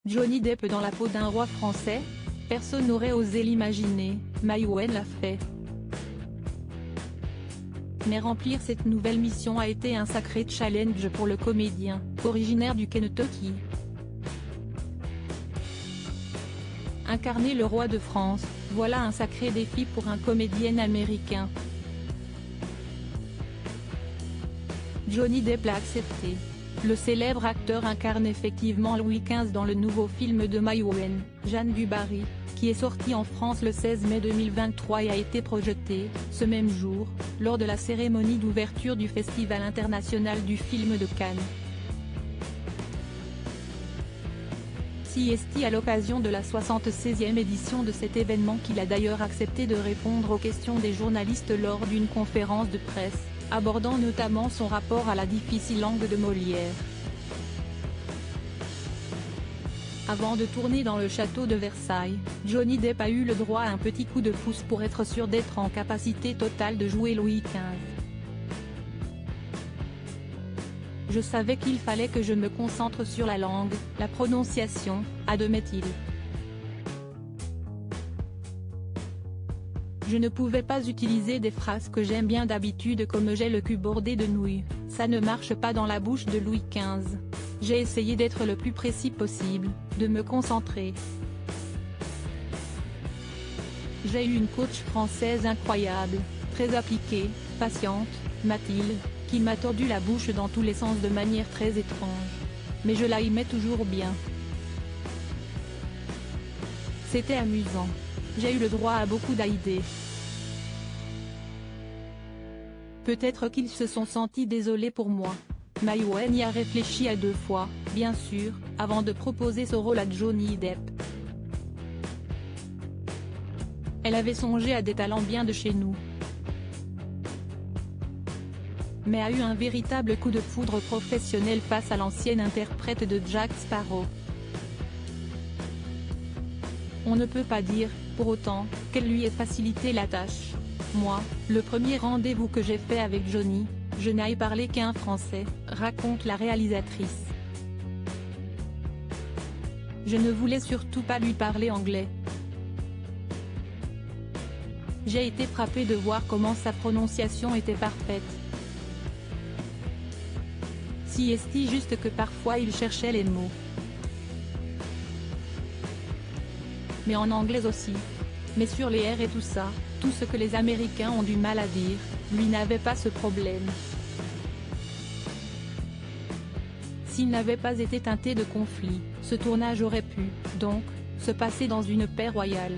Johnny Depp dans la peau d'un roi français? Personne n'aurait osé l'imaginer, Mai Wen l'a fait. Mais remplir cette nouvelle mission a été un sacré challenge pour le comédien, originaire du Kentucky. Incarner le roi de France, voilà un sacré défi pour un comédien américain. Johnny Depp l'a accepté. Le célèbre acteur incarne effectivement Louis XV dans le nouveau film de Mai Wen, Jeanne du Barry, qui est sorti en France le 16 mai 2023 et a été projeté, ce même jour, lors de la cérémonie d'ouverture du Festival international du film de Cannes. CST à l'occasion de la 76e édition de cet événement qu'il a d'ailleurs accepté de répondre aux questions des journalistes lors d'une conférence de presse, abordant notamment son rapport à la difficile langue de Molière. Avant de tourner dans le château de Versailles, Johnny Depp a eu le droit à un petit coup de pouce pour être sûr d'être en capacité totale de jouer Louis XV. Je savais qu'il fallait que je me concentre sur la langue, la prononciation, admet-il. Je ne pouvais pas utiliser des phrases que j'aime bien d'habitude comme « j'ai le cul bordé de nouilles », ça ne marche pas dans la bouche de Louis XV. J'ai essayé d'être le plus précis possible, de me concentrer. J'ai eu une coach française incroyable, très appliquée, patiente, Mathilde, qui m'a tordu la bouche dans tous les sens de manière très étrange. Mais je la aimais toujours bien. C'était amusant. J'ai eu le droit à beaucoup d'idées. Peut-être qu'ils se sont sentis désolés pour moi. Mai Wen y a réfléchi à 2 fois, bien sûr, avant de proposer ce rôle à Johnny Depp. Elle avait songé à des talents bien de chez nous, mais a eu un véritable coup de foudre professionnel face à l'ancienne interprète de Jack Sparrow. On ne peut pas dire, pour autant, qu'elle lui ait facilité la tâche. Moi, le premier rendez-vous que j'ai fait avec Johnny, je n'ai parlé qu'un français, raconte la réalisatrice. Je ne voulais surtout pas lui parler anglais. J'ai été frappée de voir comment sa prononciation était parfaite. Si est-il juste que parfois il cherchait les mots. Mais en anglais aussi. Mais sur les R et tout ça, tout ce que les Américains ont du mal à dire, lui n'avait pas ce problème. S'il n'avait pas été teinté de conflit, ce tournage aurait pu, donc, se passer dans une paix royale.